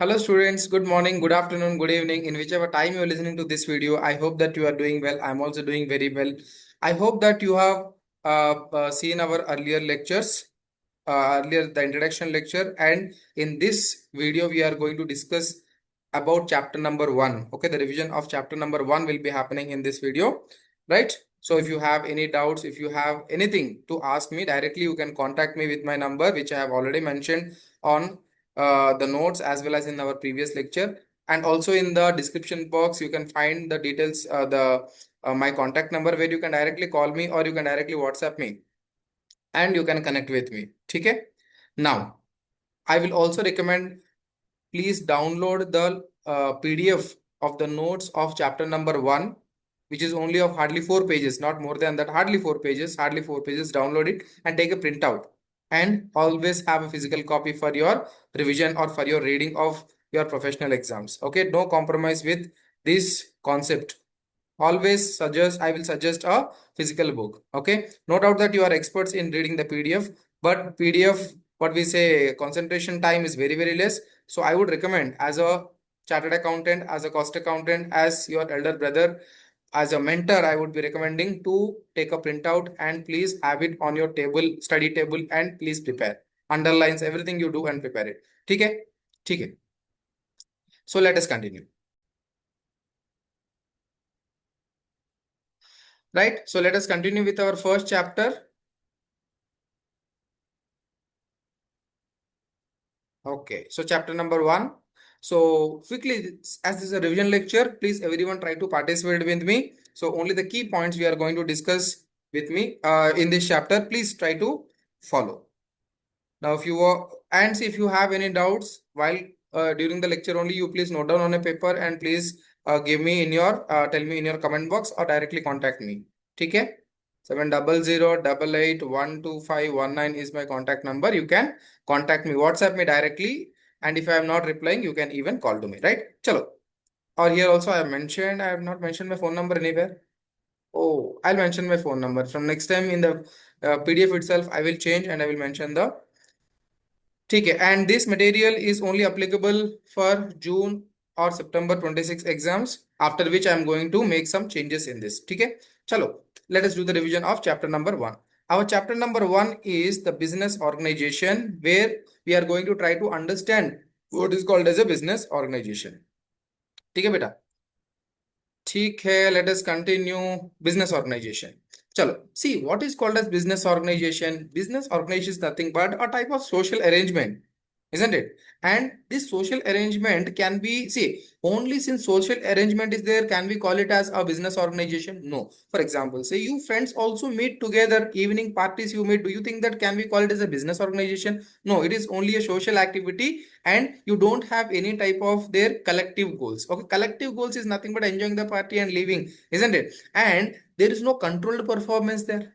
Hello students, good morning, good afternoon, good evening. In whichever time you are listening to this video, I hope that you are doing well. I'm also doing very well. I hope that you have seen our earlier lectures, earlier the introduction lecture, and in this video we are going to discuss about chapter number 1. Okay, the revision of chapter number 1 will be happening in this video, right? So if you have any doubts, if you have anything to ask me directly, you can contact me with my number, which I have already mentioned on the notes as well as in our previous lecture, and also in the description box you can find the details, the my contact number, where you can directly call me or you can directly WhatsApp me and you can connect with me. Okay, now I will also recommend, please download the PDF of the notes of chapter number 1, which is only of hardly 4 pages, not more than that, hardly 4 pages, download it and take a printout, and always have a physical copy for your revision or for your reading of your professional exams. Okay, no compromise with this concept. Always suggest, I will suggest a physical book. Okay, no doubt that you are experts in reading the PDF, but PDF, what we say, concentration time is very less. So I would recommend, as a chartered accountant, as a cost accountant, as your elder brother, as a mentor, I would be recommending to take a printout and please have it on your table, study table, and please prepare, underlines everything you do and prepare it. Okay, okay. So let us continue. Right, so let us continue with our first chapter. Okay, so chapter number 1. So quickly, as this is a revision lecture, please everyone try to participate with me. So only the key points we are going to discuss with me in this chapter. Please try to follow. Now, if you are, and see, if you have any doubts while during the lecture only, you please note down on a paper and please give me in your tell me in your comment box or directly contact me. Okay? 70088812519 is my contact number. You can contact me, WhatsApp me directly, and if I am not replying, you can even call to me. Right? Chalo. Or here also I have not mentioned my phone number anywhere. Oh, I'll mention my phone number from next time in the PDF itself. I will change and I will mention the. Okay, and this material is only applicable for June or September 26 exams, after which I am going to make some changes in this. Okay, chalo, let us do the revision of chapter number 1. Our chapter number 1 is the business organization, where we are going to try to understand what is called as a business organization. ठीक है बेटा, ठीक है, let us continue. Business organization. Chalo, see what is called as business organization. Business organization is nothing but a type of social arrangement, isn't it? And this social arrangement can be, see, only since social arrangement is there can we call it as a business organization? No. For example, say you friends also meet together, evening parties you meet, do you think that can we call it as a business organization? No, it is only a social activity and you don't have any type of their collective goals. Okay, collective goals is nothing but enjoying the party and leaving, isn't it? And there is no controlled performance there,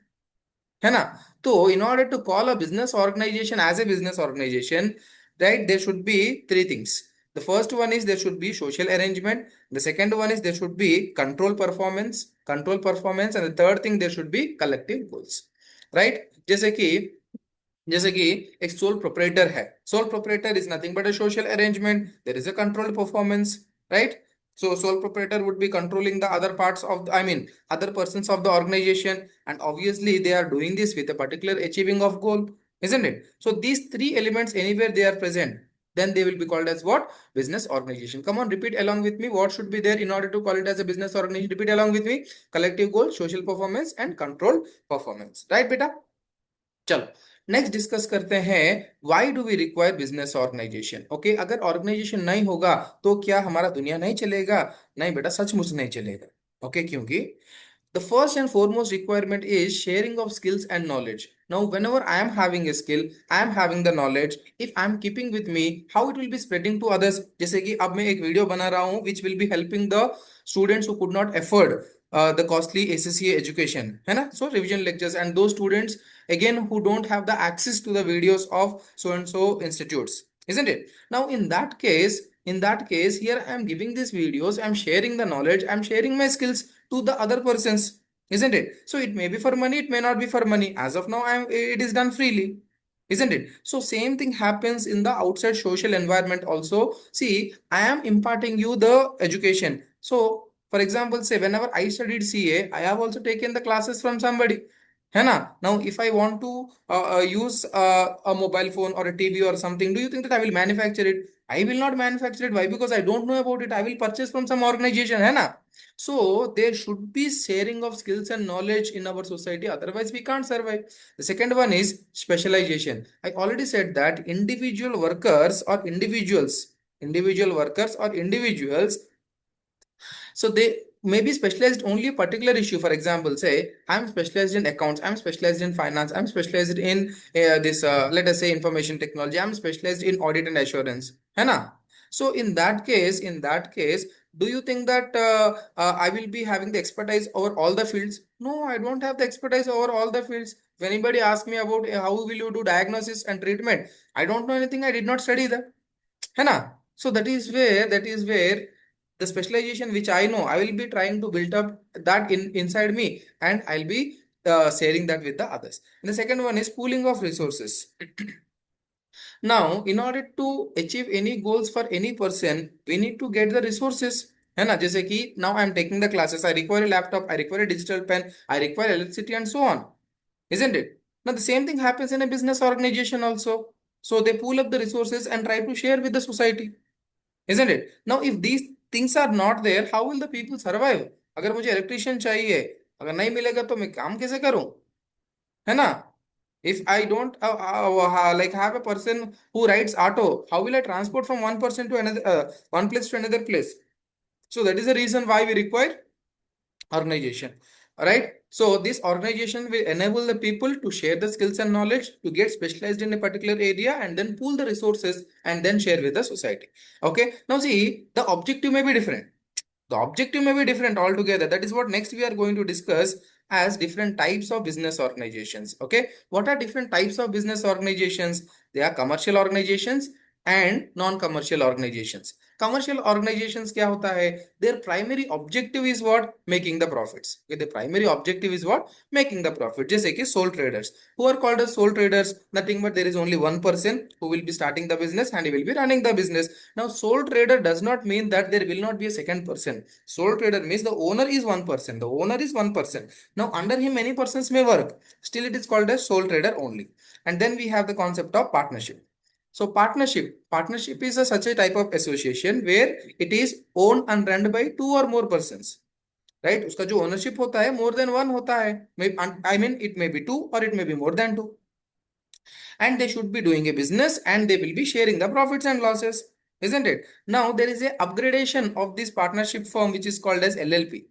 है ना? तो in order to call a business organization as a business organization, right, there should be three things. The first one is there should be social arrangement. The second one is there should be control performance, and the third thing there should be collective goals, right? जैसे कि एक sole proprietor है. Sole proprietor is nothing but a social arrangement. There is a controlled performance, right? So sole proprietor would be controlling the other parts of the, I mean, other persons of the organization, and obviously they are doing this with a particular achieving of goal, isn't it? So these three elements, anywhere they are present, then they will be called as what? Business organization. Come on, repeat along with me. What should be there in order to call it as a business organization? Repeat along with me. Collective goal, social performance, and controlled performance. Right, beta? चलो next discuss करते हैं, why do we require business organisation. Okay, अगर organisation नहीं होगा तो क्या हमारा दुनिया नहीं चलेगा? नहीं बेटा, सचमुच नहीं चलेगा. ओके, क्योंकि the first and foremost requirement is sharing of skills and knowledge. Now, whenever I am having a skill, I am having the knowledge. If I am keeping with me, how it will be spreading to others? जैसे कि अब मैं एक video बना रहा हूँ, which will be helping the students who could not afford the costly ACCA education, है ना? So revision lectures, and those students again who don't have the access to the videos of so and so institutes, isn't it? Now, in that case, here I am giving these videos, I am sharing the knowledge, I am sharing my skills to the other persons, isn't it? So it may be for money, it may not be for money. As of now, it is done freely. isn't it? So same thing happens in the outside social environment also. See, I am imparting you the education. So for example, say whenever I studied CA, I have also taken the classes from somebody. है ना? Now, if I want to use a mobile phone or a TV or something, do you think that I will manufacture it? I will not manufacture it. Why? Because I don't know about it. I will purchase from some organization, है ना? So there should be sharing of skills and knowledge in our society. Otherwise, we can't survive. The second one is specialization. I already said that individual workers or individuals, so they may be specialized only a particular issue. For example, say I'm specialized in accounts, I'm specialized in finance, I'm specialized in this let us say information technology, I'm specialized in audit and assurance, है ना? So in that case, do you think that I will be having the expertise over all the fields? No, I don't have the expertise over all the fields. If anybody asks me about how will you do diagnosis and treatment, I don't know anything. I did not study that. है ना? So that is where the specialization which I know, I will be trying to build up that inside me, and I'll be sharing that with the others. And the second one is pooling of resources. Now, in order to achieve any goals for any person, we need to get the resources. है ना? जैसे कि now I am taking the classes, I require a laptop, I require a digital pen, I require electricity, and so on, isn't it? Now the same thing happens in a business organization also. So they pool up the resources and try to share with the society, isn't it? Now if these things are not there, how will the people survive? अगर मुझे electrician चाहिए, अगर नहीं मिलेगा तो मैं काम कैसे करूं, है ना? If I don't like have a person who rides auto, how will I transport from one person to another, one place to another place? So that is the reason why we require organization. All right, so this organization will enable the people to share the skills and knowledge, to get specialized in a particular area, and then pool the resources and then share with the society. Okay, now see, the objective may be different. The objective may be different altogether. That is what next we are going to discuss as different types of business organizations. Okay, what are different types of business organizations? They are commercial organizations and non-commercial organizations. Commercial organizations क्या होता है? Their primary objective is what? Making the profits. Okay, the primary objective is what? Making the profit. जैसे कि sole traders. Who are called as sole traders? Nothing but there is only one person who will be starting the business and he will be running the business. Now, sole trader does not mean that there will not be a second person. Sole trader means the owner is one person. The owner is one person. Now, under him, many persons may work. Still, it is called as sole trader only. And then we have the concept of partnership. So partnership is such a type of association where it is owned and run by two or more persons. Right? उसका जो ownership होता है more than one होता है. I mean it may be two or it may be more than two. And they should be doing a business and they will be sharing the profits and losses, isn't it? Now there is a upgradation of this partnership form which is called as LLP.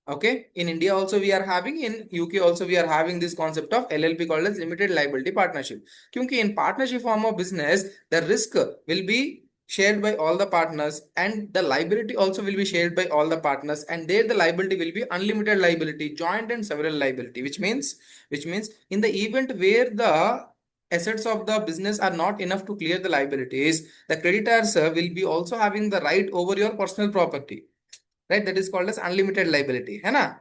Okay, in India also we are having, in UK also we are having this concept of LLP called as limited liability partnership. Kyunki in partnership form of business, the risk will be shared by all the partners and the liability also will be shared by all the partners, and there the liability will be unlimited liability, joint and several liability, which means in the event where the assets of the business are not enough to clear the liabilities, the creditors will be also having the right over your personal property, right? That is called as unlimited liability, है ना?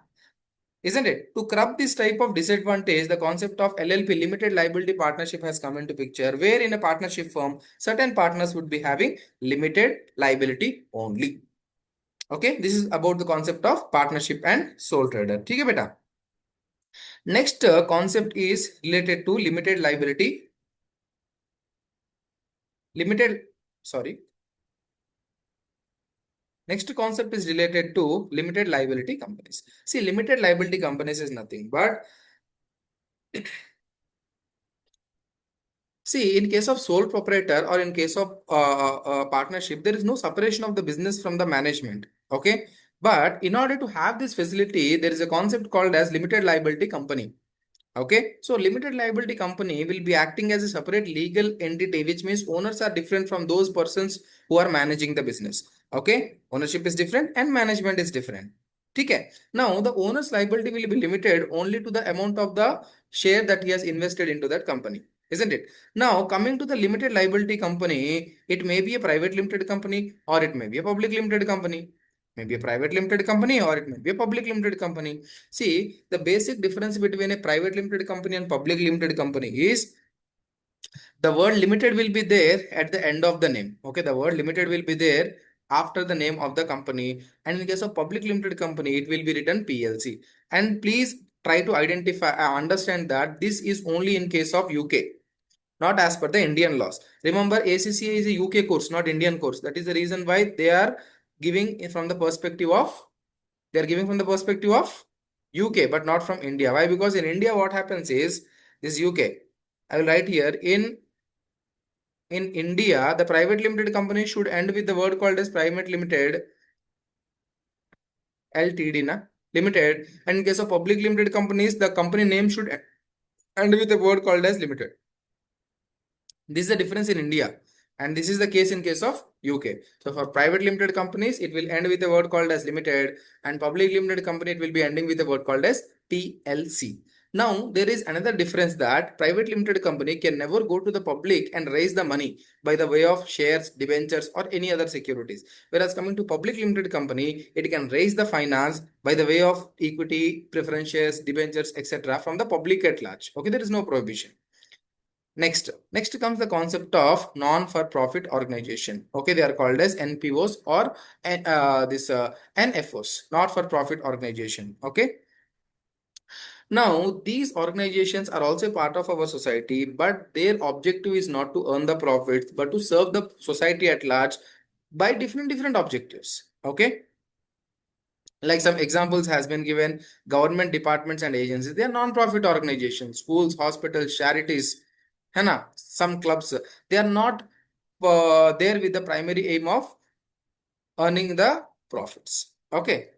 Isn't it? To curb this type of disadvantage, the concept of LLP, limited liability partnership, has come into picture, where in a partnership firm, certain partners would be having limited liability only. Okay, this is about the concept of partnership and sole trader. ठीक है बेटा? Next concept is related to limited, sorry. Next concept is related to limited liability companies. See, limited liability companies is nothing but, see, in case of sole proprietor or in case of partnership, there is no separation of the business from the management. Okay. But in order to have this facility, there is a concept called as limited liability company. Okay, so limited liability company will be acting as a separate legal entity, which means owners are different from those persons who are managing the business. Okay, ownership is different and management is different. Okay, now the owner's liability will be limited only to the amount of the share that he has invested into that company, isn't it? Now, coming to the limited liability company, it may be a private limited company or it may be a public limited company. Maybe a private limited company or it may be a public limited company. See, the basic difference between a private limited company and public limited company is The word limited will be there at the end of the name. Okay, the word limited will be there after the name of the company. And in case of public limited company, it will be written PLC. And please try to identify, understand that this is only in case of UK, not as per the Indian laws. Remember, ACCA is a UK course, not Indian course. That is the reason why they are giving from the perspective of, UK, but not from India. Why? Because in India, what happens is this UK. I will write here in India, the private limited company should end with the word called as private limited, LTD, na limited. And in case of public limited companies, the company name should end with the word called as limited. This is the difference in India, and this is the case in case of UK. So for private limited companies, it will end with a word called as limited, and public limited company, it will be ending with a word called as PLC. Now, there is another difference that private limited company can never go to the public and raise the money by the way of shares, debentures, or any other securities. Whereas coming to public limited company, it can raise the finance by the way of equity, preference shares, debentures, etc. from the public at large. Okay, there is no prohibition. Next comes the concept of non-for-profit organization. Okay, they are called as NPOs or NFOs, not-for-profit organization. Okay. Now, these organizations are also part of our society, but their objective is not to earn the profits, but to serve the society at large by different objectives. Okay. Like some examples has been given, government departments and agencies, they are non-profit organizations, schools, hospitals, charities, है ना, some clubs, they are not there with the primary aim of earning the profits. Okay.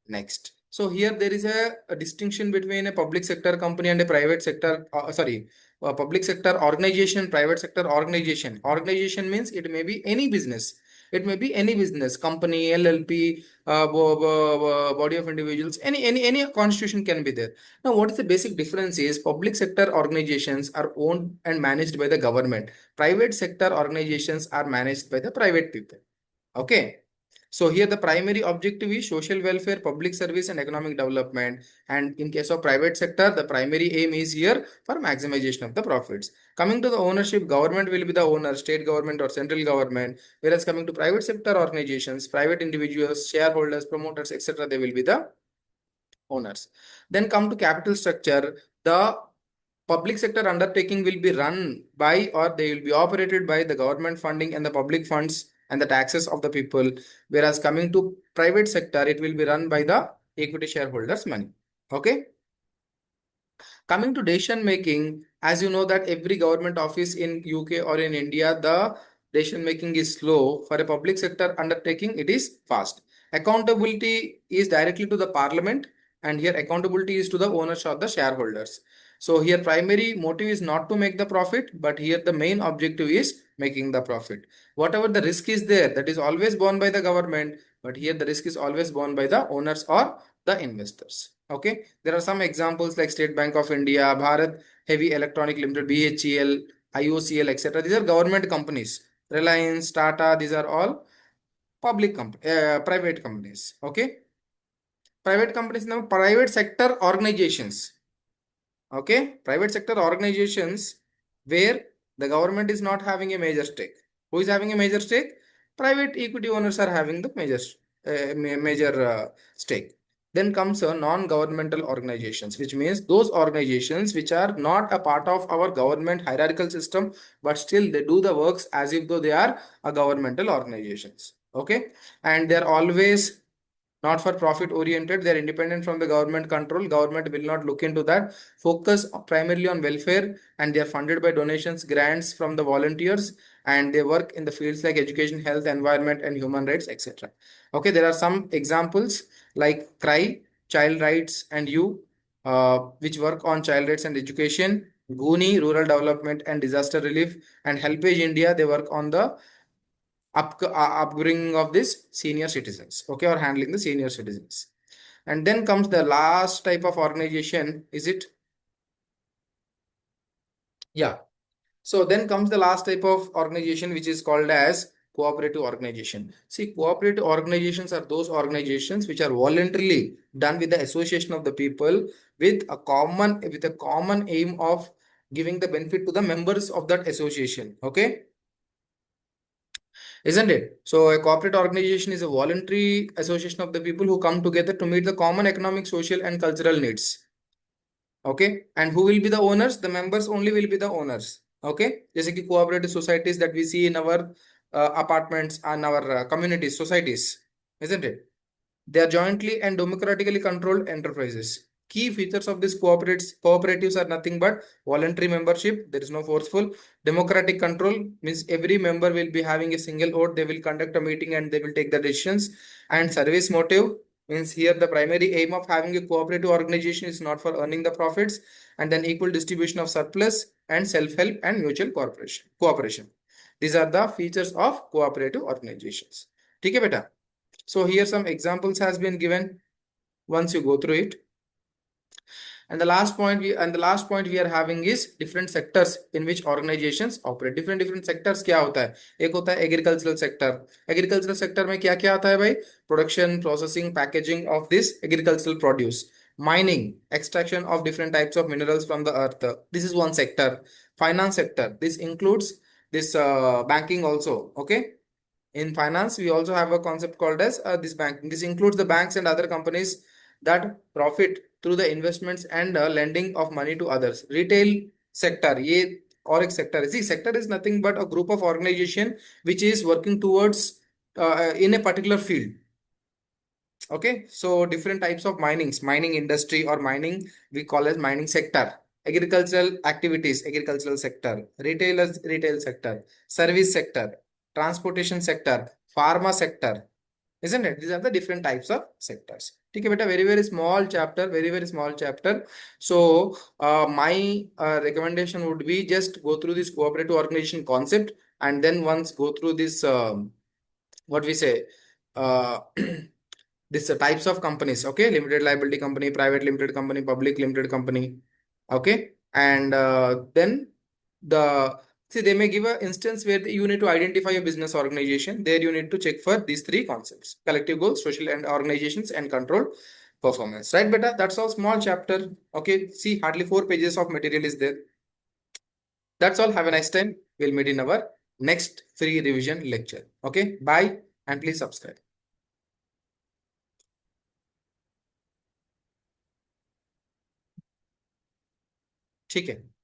Next. So here there is a distinction between a public sector company and a private sector, public sector organization, private sector organization. Organization means it may be any business. It may be any business, company, LLP, body of individuals, any constitution can be there. Now, what is the basic difference is public sector organizations are owned and managed by the government. Private sector organizations are managed by the private people. Okay. So here the primary objective is social welfare, public service and economic development. And in case of private sector, the primary aim is here for maximization of the profits. Coming to the ownership, government will be the owner, state government or central government. Whereas coming to private sector organizations, private individuals, shareholders, promoters, etc., they will be the owners. Then come to capital structure. The public sector undertaking will be run by or they will be operated by the government funding and the public funds and the taxes of the people. Whereas coming to private sector, it will be run by the equity shareholders money. Okay. Coming to decision making, as you know that every government office in UK or in India, the decision making is slow. For a public sector undertaking, it is fast. Accountability is directly to the parliament, and here accountability is to the owners or the shareholders. So here primary motive is not to make the profit, but here the main objective is making the profit. Whatever the risk is there, that is always borne by the government, but here the risk is always borne by the owners or the investors. Okay, there are some examples like State Bank of India, Bharat Heavy Electronic Limited, BHEL, IOCL, etc. These are government companies. Reliance, Tata, these are all private companies. Okay, private companies now, private sector organizations. Okay, private sector organizations where the government is not having a major stake. Who is having a major stake? Private equity owners are having the major stake. Then comes non-governmental organizations, which means those organizations which are not a part of our government hierarchical system, but still they do the works as if though they are a governmental organizations. Okay, and they're always not for profit oriented, they're independent from the government control. Government will not look into that. Focus primarily on welfare, and they are funded by donations, grants from the volunteers, and they work in the fields like education, health, environment and human rights, etc. Okay, there are some examples like CRY, child rights, and you, which work on child rights and education. Guni, rural development and disaster relief, and Helpage India, they work on the upbringing of this senior citizens, okay, or handling the senior citizens. And then comes the last type of organization, is it? Yeah. So then comes the last type of organization, which is called as cooperative organization. See, cooperative organizations are those organizations which are voluntarily done with the association of the people with a common aim of giving the benefit to the members of that association. Okay, isn't it? So a corporate organization is a voluntary association of the people who come together to meet the common economic, social, and cultural needs. Okay, and who will be the owners? The members only will be the owners. Okay, जैसे कि cooperative societies that we see in our apartments and our communities, societies, isn't it? They are jointly and democratically controlled enterprises. Key features of these cooperatives are nothing but voluntary membership. There is no forceful. Democratic control means every member will be having a single vote. They will conduct a meeting and they will take the decisions. And service motive means here the primary aim of having a cooperative organization is not for earning the profits, and then equal distribution of surplus and self-help and mutual cooperation. These are the features of cooperative organizations. ठीक है बेटा? So here some examples has been given once you go through it. And the last point we are having is different sectors in which organizations operate. Different sectors क्या होता है? एक होता है agricultural sector. Agricultural sector में क्या क्या आता है भाई? Production, processing, packaging of this agricultural produce. Mining, extraction of different types of minerals from the earth. This is one sector. Finance sector. This includes this banking also. Okay. In finance, we also have a concept called as this banking. This includes the banks and other companies that profit through the investments and lending of money to others. Retail sector, ये और एक sector है. See, sector is nothing but a group of organization which is working towards in a particular field. Okay, so different types of mining industry or mining we call as mining sector. Agricultural activities, agricultural sector. Retailers, retail sector. Service sector. Transportation sector. Pharma sector. Isn't it? These are the different types of sectors. ठीक है बेटा, very small chapter, very small chapter. So my recommendation would be just go through this cooperative organization concept, and then once go through this what we say uh, this types of companies. Okay, limited liability company, private limited company, public limited company. Okay, and then the see they may give a instance where you need to identify a business organization. There you need to check for these three concepts: collective goals, social and organizations, and control performance. Right, beta? That's all small chapter. Okay, see hardly 4 pages of material is there. That's all. Have a nice time. We'll meet in our next free revision lecture. Okay, bye, and please subscribe. ठीक है.